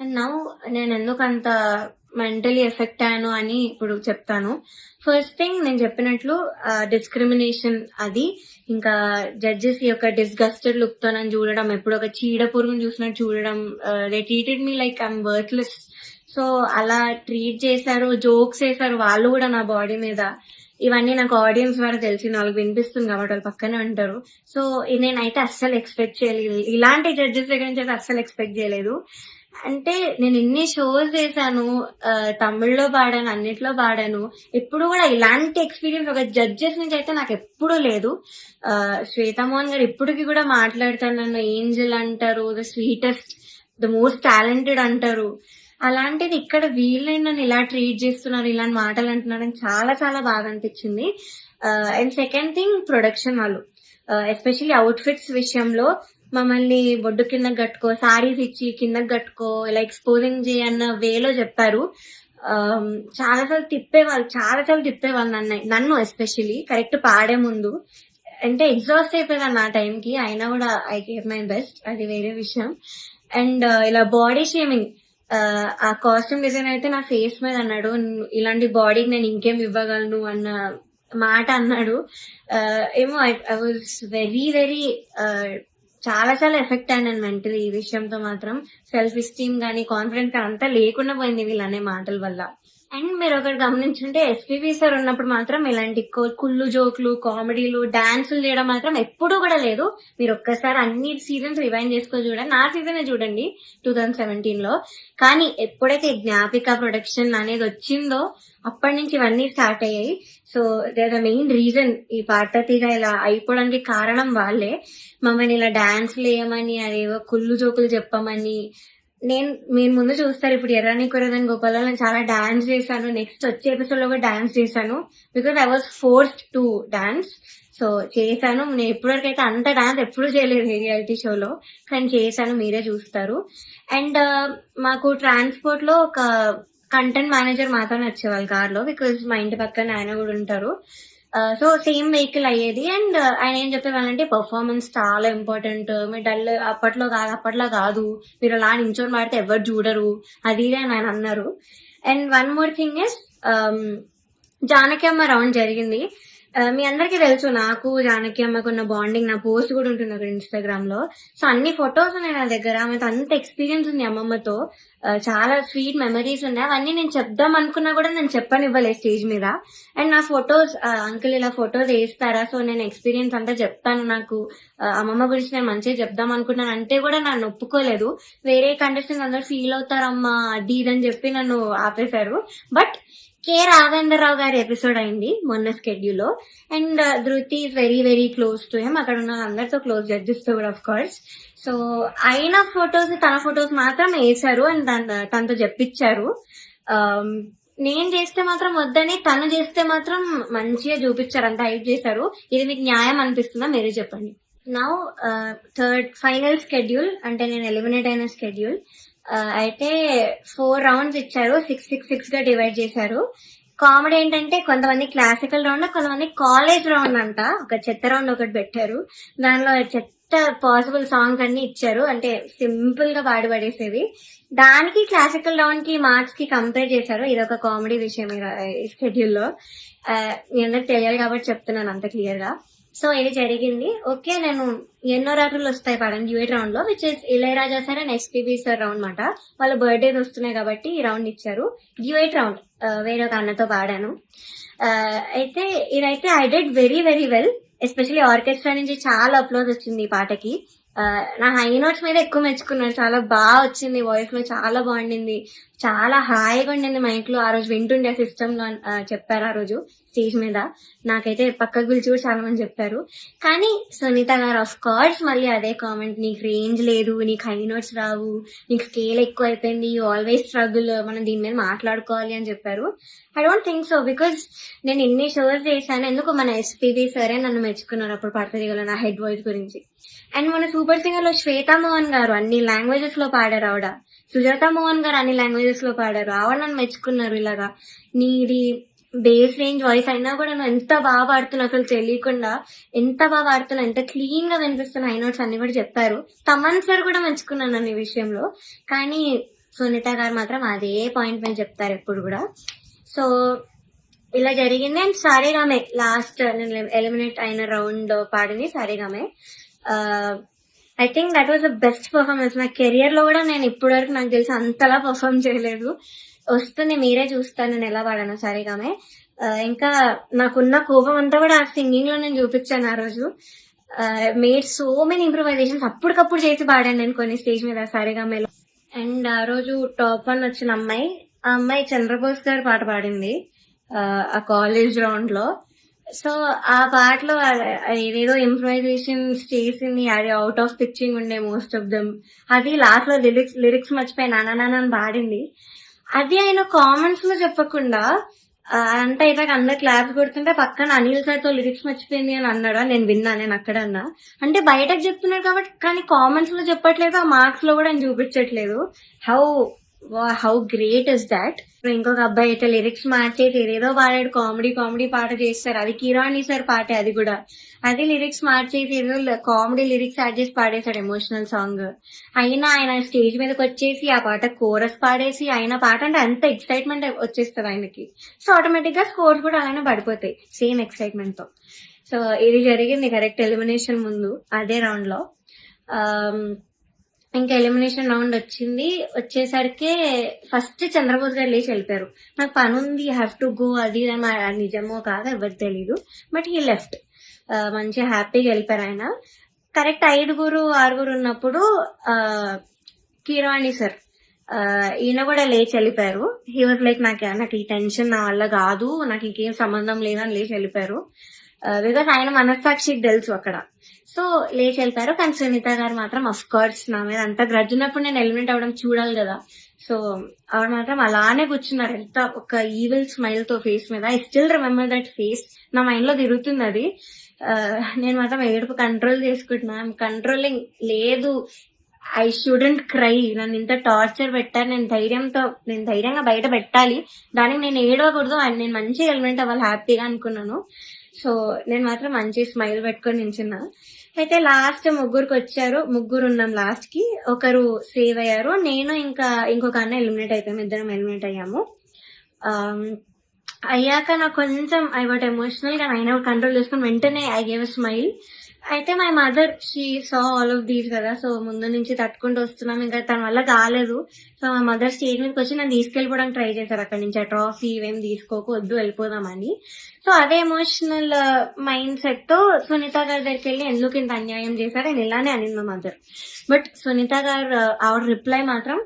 And now నేను ఎందుకంత mentally effect అయ్యాను అని ఇప్పుడు చెప్తాను. ఫస్ట్ థింగ్ నేను చెప్పినట్లు డిస్క్రిమినేషన్ అది. ఇంకా జడ్జెస్ యొక్క డిస్గస్టెడ్ లుక్ తో నన్ను చూడడం, ఎప్పుడు ఒక చీడ పురుగుని చూసినట్టు చూడడం. They treated me like I'm worthless. So అలా ట్రీట్ చేశారు, జోక్స్ వేశారు వాళ్ళు కూడా నా బాడీ మీద. ఇవన్నీ నాకు ఆడియన్స్ ద్వారా తెలిసింది, వాళ్ళకి వినిపిస్తుంది కాబట్టి వాళ్ళు పక్కనే ఉంటారు. సో నేనైతే అస్సలు ఎక్స్పెక్ట్ చేయలేదు, ఇలాంటి జడ్జెస్ దగ్గర నుంచి అయితే అస్సలు ఎక్స్పెక్ట్ చేయలేదు. అంటే నేను ఎన్ని షోస్ చేశాను, తమిళ్లో పాడాను, అన్నిట్లో పాడాను. ఎప్పుడు కూడా ఇలాంటి ఎక్స్పీరియన్స్ ఒక జడ్జెస్ నుంచి అయితే నాకు ఎప్పుడూ లేదు. శ్వేతామోహన్ గారు ఇప్పటికి కూడా మాట్లాడతారు, నన్ను ఏంజల్ అంటారు, the sweetest, the most talented అంటారు. అలాంటిది ఇక్కడ వీళ్ళని నన్ను ఇలా ట్రీట్ చేస్తున్నారు, ఇలాంటి మాటలు అంటున్నారు అని చాలా చాలా బాగా అనిపించింది. అండ్ సెకండ్ థింగ్, ప్రొడక్షన్ వాళ్ళు ఎస్పెషల్లీ అవుట్ఫిట్స్ విషయంలో మమ్మల్ని బొడ్డు కిందకి కట్టుకో, సారీస్ ఇచ్చి కిందకి కట్టుకో, ఇలా ఎక్స్పోజింగ్ చేయన్న వేలో చెప్పారు. చాలాసార్లు తిప్పేవాళ్ళు నన్ను ఎస్పెషల్లీ కరెక్ట్ పాడే ముందు. అంటే ఎగ్జాస్ట్ అయిపోయాను ఆ టైంకి, అయినా కూడా ఐ గేవ్ మై బెస్ట్, అది వేరే విషయం. అండ్ ఇలా బాడీ షేమింగ్, ఆ కాస్ట్యూమ్ డిజైన్ అయితే నా ఫేస్ మీద అన్నాడు, ఇలాంటి బాడీకి నేను ఇంకేం ఇవ్వగలను అన్న మాట అన్నాడు. ఏమో ఐ వాజ్ వెరీ వెరీ చాలా చాలా ఎఫెక్ట్ అయినాను మెంటలీ ఈ విషయంతో మాత్రం. సెల్ఫ్ ఎస్టీమ్ గానీ కాన్ఫిడెన్స్ అంతా లేకుండా పోయింది వీళ్ళనే మాటల వల్ల. అండ్ మీరు ఒకటి గమనించుంటే ఎస్పీబీ సార్ ఉన్నప్పుడు మాత్రం ఇలాంటి కుళ్ళు జోకులు, కామెడీలు, డాన్సులు చేయడం మాత్రం ఎప్పుడూ కూడా లేదు. మీరు ఒక్కసారి అన్ని సీజన్స్ రివైండ్ చేసుకొని చూడండి, నా సీజన్ చూడండి 2017 లో. కానీ ఎప్పుడైతే జ్ఞాపిక ప్రొడక్షన్ అనేది వచ్చిందో అప్పటి నుంచి ఇవన్నీ స్టార్ట్ అయ్యాయి. So they the main reason ఈ పాటతీగా ఇలా అయిపోవడానికి కారణం వాళ్ళే. మమ్మల్ని ఇలా డాన్స్లు వేయమని, అదేవో కుళ్ళు జోకులు చెప్పమని. మీరు ముందు చూస్తారు, ఇప్పుడు ఎర్రని కురదని గోపాల్లో నేను చాలా డాన్స్ చేశాను, నెక్స్ట్ వచ్చే ఎపిసోడ్ లో కూడా డాన్స్ చేశాను, because I was forced to dance. So చేశాను. నేను ఇప్పటివరకు అయితే అంత డాన్స్ ఎప్పుడు చేయలేదు రియాలిటీ షోలో, కానీ చేశాను, మీరే చూస్తారు. అండ్ మాకు ట్రాన్స్పోర్ట్ లో ఒక కంటెంట్ మేనేజర్ మాత్రమే వచ్చేవాళ్ళు కార్లో, బికాజ్ మా ఇంటి పక్కన ఆయన కూడా ఉంటారు. సో సేమ్ వెహికల్ అయ్యేది. అండ్ ఆయన ఏం చెప్పేవాళ్ళంటే పర్ఫార్మెన్స్ చాలా ఇంపార్టెంట్, మీరు డల్ అప్పట్లో కాదు, మీరు అలా నించొని పాడితే ఎవరు చూడరు, అది అని ఆయన అన్నారు. And one more thing is, Janaki అమ్మ రౌండ్ జరిగింది. మీ అందరికీ తెలుసు నాకు జానకి అమ్మకు ఉన్న బాండింగ్, నా పోస్ట్ కూడా ఉంటుంది అక్కడ ఇన్స్టాగ్రామ్ లో. సో అన్ని ఫొటోస్ ఉన్నాయి నా దగ్గర, ఆమెతో అంత ఎక్స్పీరియన్స్ ఉంది అమ్మమ్మతో, చాలా స్వీట్ మెమరీస్ ఉన్నాయి. అవన్నీ నేను చెప్దాం అనుకున్నా కూడా నేను చెప్పనివ్వలేదు స్టేజ్ మీద. అండ్ నా ఫొటోస్, అంకుల్ ఇలా ఫొటోస్ వేస్తారా, సో నేను ఎక్స్పీరియన్స్ అంతా చెప్తాను, నాకు అమ్మమ్మ గురించి నేను మంచిగా చెప్దాం అనుకున్నాను అంటే కూడా నన్ను ఒప్పుకోలేదు. వేరే కంటెస్టెంట్స్ అందరూ ఫీల్ అవుతారమ్మా అది ఇదని చెప్పి నన్ను ఆపేశారు. బట్ కె రాఘవేంద్రరావు గారి ఎపిసోడ్ అయింది మొన్న స్కెడ్యూల్లో. అండ్ ధృతి is very very close to him, అక్కడ ఉన్న అందరితో క్లోజ్, జడ్జెస్ తో కూడా ఆఫ్ కోర్స్. సో ఆయన ఫొటోస్, తన ఫొటోస్ మాత్రం వేశారు అండ్ తనతో చెప్పించారు. నేను చేస్తే మాత్రం వద్దని, తను చేస్తే మాత్రం మంచిగా చూపించారు, అంత హైప్ చేశారు. ఇది మీకు న్యాయం అనిపిస్తుందా, మీరే చెప్పండి. నౌ థర్డ్ ఫైనల్ స్కెడ్యూల్, అంటే నేను ఎలిమినేట్ అయిన స్కెడ్యూల్. అయితే 4 రౌండ్స్ ఇచ్చారు, 6 గా డివైడ్ చేశారు. కామెడీ ఏంటంటే కొంతమంది క్లాసికల్ రౌండ్, కొంతమంది కాలేజ్ రౌండ్ అంట, ఒక చెత్త రౌండ్ ఒకటి పెట్టారు. దానిలో చెత్త పాసిబుల్ సాంగ్స్ అన్ని ఇచ్చారు, అంటే సింపుల్ గా పాడి పడేసేవి. దానికి క్లాసికల్ రౌండ్ కి మార్క్స్ కి కంపేర్ చేశారు. ఇదొక కామెడీ విషయం ఈ స్కెడ్యూల్లో. మీ అందరికి తెలియాలి కాబట్టి చెప్తున్నాను అంత క్లియర్ గా. సో ఇది జరిగింది. ఓకే, నేను ఎన్నో రాత్రులు వస్తాయి పాడండి డ్యూయట్ రౌండ్ లో, which is Ilaiyaraaja sir and SPB sir round మాట. వాళ్ళ బర్త్డేస్ వస్తున్నాయి కాబట్టి ఈ రౌండ్ ఇచ్చారు. డ్యూయట్ రౌండ్ వేరే ఒక అన్నతో పాడాను. అయితే ఇదైతే I did very very well, especially orchestra నుంచి చాలా అప్లోజ్ వచ్చింది ఈ పాటకి. నా హై నోట్స్ మీద ఎక్కువ మెచ్చుకున్నారు, చాలా బాగా వచ్చింది, వాయిస్ లో చాలా బాగుండింది, చాలా హాయిగా ఉండింది మైక్ లో. ఆ రోజు వింటుండే సిస్టమ్ లో చెప్పారు ఆ రోజు స్టేజ్ మీద. నాకైతే పక్కకు పిలిచి కూడా చాలా మంది చెప్పారు. కానీ సునీత గారు ఆఫ్ కోర్స్ మళ్ళీ అదే కామెంట్, నీకు రేంజ్ లేదు, నీకు హై నోట్స్ రావు, నీకు స్కేల్ ఎక్కువ అయిపోయింది, యూ ఆల్వేస్ స్ట్రగుల్, మనం దీని మీద మాట్లాడుకోవాలి అని చెప్పారు. I don't think so, because నేను ఎన్ని షోస్ చేశాను, ఎందుకు మన ఎస్పీబీ సరే నన్ను మెచ్చుకున్నారు అప్పుడు పడతది నా హెడ్ వాయిస్ గురించి. అండ్ మన సూపర్ సింగర్ లో శ్వేతా మోహన్ గారు అన్ని లాంగ్వేజెస్ లో పాడారు, ఆవిడ. సుజాత మోహన్ గారు అన్ని లాంగ్వేజెస్ లో పాడారు, ఆవిడ నన్ను మెచ్చుకున్నారు. ఇలాగా నీది బేస్ రేంజ్ వాయిస్ అయినా కూడా నువ్వు ఎంత బాగా పాడుతున్నావు, అసలు తెలియకుండా ఎంత బాగా పాడుతున్నావు, ఎంత క్లీన్ గా వినిపిస్తున్నా హై నోట్స్ అన్ని కూడా చెప్పారు. తమన్ సార్ కూడా మెచ్చుకున్నాను నన్ను ఈ విషయంలో. కానీ సునీత గారు మాత్రం అదే పాయింట్ మీద చెప్తారు ఎప్పుడు కూడా. సో ఇలా జరిగింది. అండ్ సారేగామే లాస్ట్ నేను ఎలిమినేట్ అయిన రౌండ్ పాడింది Saregama. I think that was the best performance. నా కెరియర్ లో కూడా నేను ఇప్పటి వరకు నాకు తెలిసి అంతలా పర్ఫార్మ్ చేయలేదు. వస్తుంది, మీరే చూస్తాను నేను ఎలా పాడాను సారేగామే. ఇంకా నాకున్న కోపం అంతా కూడా ఆ సింగింగ్ లో నేను చూపించాను ఆ రోజు. మేడ్ సో మెనీ ఇంప్రూవైజేషన్స్ అప్పటికప్పుడు చేసి పాడాను నేను కొన్ని స్టేజ్ మీద సారేగామేలో. అండ్ ఆ రోజు టాప్ 1 వచ్చిన అమ్మాయి, ఆ అమ్మాయి చంద్రబోస్ గారి పాట పాడింది ఆ కాలేజ్ రౌండ్ లో. సో ఆ పాటలో ఏదేదో ఇంప్రూవైజేషన్స్ చేసింది, అది అవుట్ ఆఫ్ పిచ్చింగ్ ఉండే మోస్ట్ ఆఫ్ దెమ్. అది లాస్ట్ లో లిరిక్స్ మర్చిపోయి నానా అని పాడింది. అది ఆయన కామెంట్స్ లో చెప్పకుండా అంతా అయిపోయాక అందరు క్లాప్స్ కొడుతుంటే పక్కన అనిల్ సార్ తో లిరిక్స్ మర్చిపోయింది అని అన్నాడా, నేను విన్నా, నేను అక్కడ అన్నా. అంటే బయటకు చెప్తున్నాడు కాబట్టి, కానీ కామెంట్స్ లో చెప్పట్లేదు, ఆ మార్క్స్ లో కూడా ఆయన చూపించట్లేదు. How great is that. ఇంకొక అబ్బాయి అయితే లిరిక్స్ మార్చేసి ఏదేదో పాడాడు, కామెడీ పాట చేస్తారు. అది కిరాణి సార్ పాటే, అది కూడా అది లిరిక్స్ మార్చేసి ఏదో కామెడీ లిరిక్స్ యాడ్ చేసి పాడేశాడు ఎమోషనల్ సాంగ్. అయినా ఆయన స్టేజ్ మీదకి వచ్చేసి ఆ పాట కోరస్ పాడేసి, ఆయన పాట అంటే అంత ఎక్సైట్మెంట్ వచ్చేస్తుంది ఆయనకి. సో ఆటోమేటిక్ గా స్కోర్స్ కూడా అలానే పడిపోతాయి సేమ్ ఎక్సైట్మెంట్ తో. సో ఇది జరిగింది కరెక్ట్ ఎలిమినేషన్ ముందు అదే రౌండ్ లో. ఇంకా ఎలిమినేషన్ రౌండ్ వచ్చేసరికి ఫస్ట్ చంద్రబోస్ గారు లేచి వెళ్ళిపోయారు. నాకు పని ఉంది, హ్యావ్ టు గో, అది నిజమో కాదో ఎవరికి తెలీదు, బట్ హీ లెఫ్ట్. మంచిగా హ్యాపీగా వెళ్ళిపోయారు ఆయన. కరెక్ట్ 5-6 ఉన్నప్పుడు కిరాణి సార్ ఈయన కూడా లేచి వెళ్ళిపోయారు. హీ వాజ్ లైక్ నాకు ఈ టెన్షన్ నా వల్ల కాదు, నాకు ఇంకేం సంబంధం లేదని లేచి వెళ్ళిపోయారు. బికాస్ ఆయన మనస్సాక్షికి తెలుసు అక్కడ. సో లేచి వెళ్ళిపోయారు. కానీ సునీత గారు మాత్రం అఫ్ కోర్స్ నా మీద అంత గ్రడ్జ్ ఉన్నప్పుడు నేను ఎలిమినేట్ అవ్వడం చూడాలి కదా. సో ఆవిడ మాత్రం అలానే కూర్చున్నారు, ఎంత ఒక ఈవిల్ స్మైల్ తో ఫేస్ మీద. I still remember that face, నా మైండ్ లో తిరుగుతుంది అది. నేను మాత్రం ఏడుపు కంట్రోల్ చేసుకుంటున్నా. కంట్రోలింగ్ లేదు, ఐ షుడెంట్ క్రై. నన్ను ఇంత టార్చర్ పెట్టారు, నేను ధైర్యంగా బయట పెట్టాలి, దానికి నేను ఏడవకూడదు, నేను మంచిగా ఎలిమినేట్ అవ్వాలి హ్యాపీగా అనుకున్నాను. సో నేను మాత్రం మంచి స్మైల్ పెట్టుకొని నించున్నా. అయితే లాస్ట్ ముగ్గురు ఉన్నాం లాస్ట్ కి. ఒకరు సేవ్ అయ్యారు, నేను ఇంకా ఇంకొక అన్న ఎలిమినేట్ అయిపోయాము, ఇద్దరం ఎలిమినేట్ అయ్యాము. అయ్యాక నాకు కొంచెం ఐ వాట్ ఎమోషనల్ గా అయినా కంట్రోల్ చేసుకుని వెంటనే ఐ గేవ్ అ స్మైల్. అయితే my mother she saw all of these కదా. సో ముందు నుంచి తట్టుకుంటూ వస్తున్నాం, ఇంకా తన వల్ల కాలేదు. సో మా మదర్ స్టేజ్ మీదకి వచ్చి నన్ను తీసుకెళ్ళిపోవడానికి ట్రై చేశారు అక్కడి నుంచి. ఆ ట్రాఫీ ఇవేం తీసుకోకు, వద్దు వెళ్ళిపోదామని. సో అదే ఎమోషనల్ మైండ్ సెట్ తో సునీత గారి దగ్గరికి వెళ్ళి ఎందుకు ఇంత అన్యాయం చేశారు అని ఇలానే అనింది మా మదర్. బట్ సునీత గారు ఆవిడ రిప్లై మాత్రం,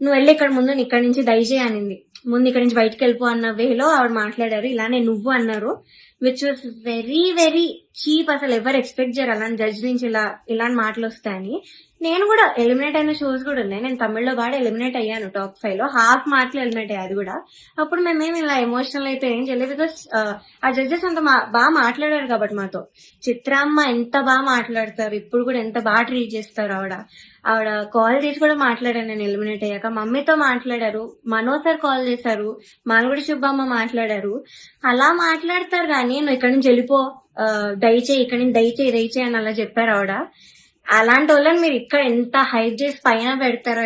నువ్వు వెళ్ళి ఇక్కడ ముందు ఇక్కడి నుంచి దయచేయి అనింది. ముందు ఇక్కడి నుంచి బయటకు వెళ్ళిపో అన్న వేలో ఆవిడ మాట్లాడారు. ఇలానే నువ్వు అన్నారు, which was very very cheap. అసలు ఎవరు ఎక్స్పెక్ట్ చేయరు అలాంటి జడ్జ్ నుంచి ఇలాంటి మాటలు వస్తాయని. నేను కూడా ఎలిమినేట్ అయిన షోస్ కూడా ఉన్నాయి. నేను తమిళ్లో బాగా ఎలిమినేట్ అయ్యాను, టాప్ 5 లో హాఫ్ మార్క్లో ఎలిమినేట్ అయ్యాను. అది కూడా అప్పుడు మేమేమి ఇలా ఎమోషనల్ అయితే ఏం చేయలేదు, బికాస్ ఆ జడ్జెస్ అంత బాగా మాట్లాడారు కాబట్టి మాతో. చిత్రామ్మ ఎంత బాగా మాట్లాడతారు, ఇప్పుడు కూడా ఎంత బాగా ట్రీట్ చేస్తారు. ఆవిడ కాల్ చేసి కూడా మాట్లాడాను నేను ఎలిమినేట్ అయ్యాక. మమ్మీతో మాట్లాడారు, మనో సార్ కాల్ చేశారు, మాల్గుడి సుబ్బమ్మ మాట్లాడారు. అలా మాట్లాడతారు కానీ నువ్వు ఇక్కడి నుంచి వెళ్ళిపో, దయచేయి ఇక్కడి నుంచి దయచేయి అని అలా చెప్పారు ఆవిడ. అలాంటి వాళ్ళని మీరు ఇక్కడ ఎంత హైప్ చేసి పైన పెడతారో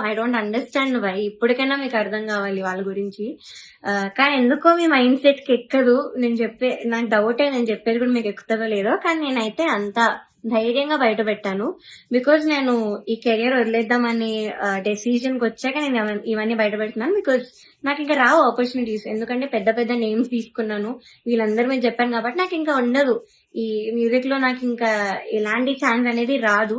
ఐ డోంట్ అండర్స్టాండ్ వై. ఇప్పటికైనా మీకు అర్థం కావాలి వాళ్ళ గురించి. కానీ ఎందుకో మీ మైండ్ సెట్ కి ఎక్కదు. నాకు డౌటే, నేను చెప్పేది కూడా మీకు ఎక్కుతుందో లేదో. కానీ నేనైతే అంత ధైర్యంగా బయట పెట్టాను, బికాజ్ నేను ఈ కెరియర్ వదిలేద్దామని డెసిజన్ కి వచ్చాక నేను ఇవన్నీ బయట పెడుతున్నాను. బికాజ్ నాకు ఇంకా రావు ఆపర్చునిటీస్, ఎందుకంటే పెద్ద పెద్ద నేమ్స్ తీసుకున్నాను, వీళ్ళందరూ మీద చెప్పాను కాబట్టి నాకు ఇంకా ఉండదు. ఈ మ్యూజిక్ లో నాకు ఇంకా ఎలాంటి ఛాన్స్ అనేది రాదు.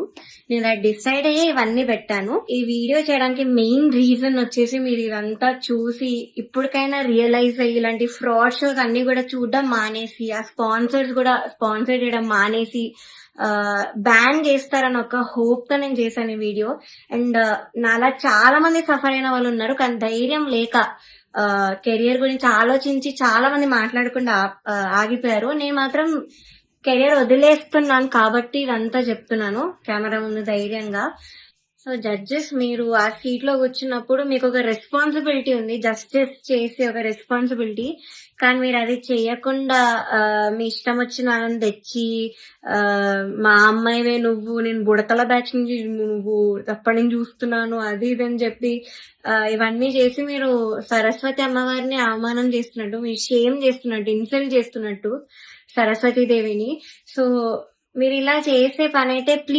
నేను డిసైడ్ అయ్యే ఇవన్నీ పెట్టాను. ఈ వీడియో చేయడానికి మెయిన్ రీజన్ వచ్చేసి, మీరు ఇదంతా చూసి ఇప్పటికైనా రియలైజ్ అయ్యి ఇలాంటి ఫ్రాడ్ షోస్ అన్ని కూడా చూడడం మానేసి, ఆ స్పాన్సర్స్ కూడా స్పాన్సర్ చేయడం మానేసి బ్యాన్ చేస్తారని ఒక హోప్ తో నేను చేశాను ఈ వీడియో. అండ్ నాలా చాలా మంది సఫర్ అయిన వాళ్ళు ఉన్నారు, కానీ ధైర్యం లేక కెరియర్ గురించి ఆలోచించి చాలా మంది మాట్లాడకుండా ఆగిపోయారు. నేను మాత్రం కెరియర్ వదిలేస్తున్నాను కాబట్టి ఇదంతా చెప్తున్నాను కెమెరా ముందు ధైర్యంగా. సో జడ్జెస్ మీరు ఆ సీట్ లో కూర్చున్నప్పుడు మీకు ఒక రెస్పాన్సిబిలిటీ ఉంది, జస్టిస్ చేసే ఒక రెస్పాన్సిబిలిటీ. కానీ మీరు అది చేయకుండా మీ ఇష్టం వచ్చిన వాళ్ళని తెచ్చి ఆ, మా అమ్మాయివే నువ్వు, నేను బుడతల బ్యాచ్ నుంచి నువ్వు అప్పటి నుంచి చూస్తున్నాను అది ఇది అని చెప్పి ఇవన్నీ చేసి మీరు సరస్వతి అమ్మవారిని అవమానం చేస్తున్నట్టు, మీరు షేమ్ చేస్తున్నట్టు, ఇన్సల్ట్ చేస్తున్నట్టు సరస్వతి దేవిని. సో మీరు ఇలా చేసే పని అయితే ప్లీజ్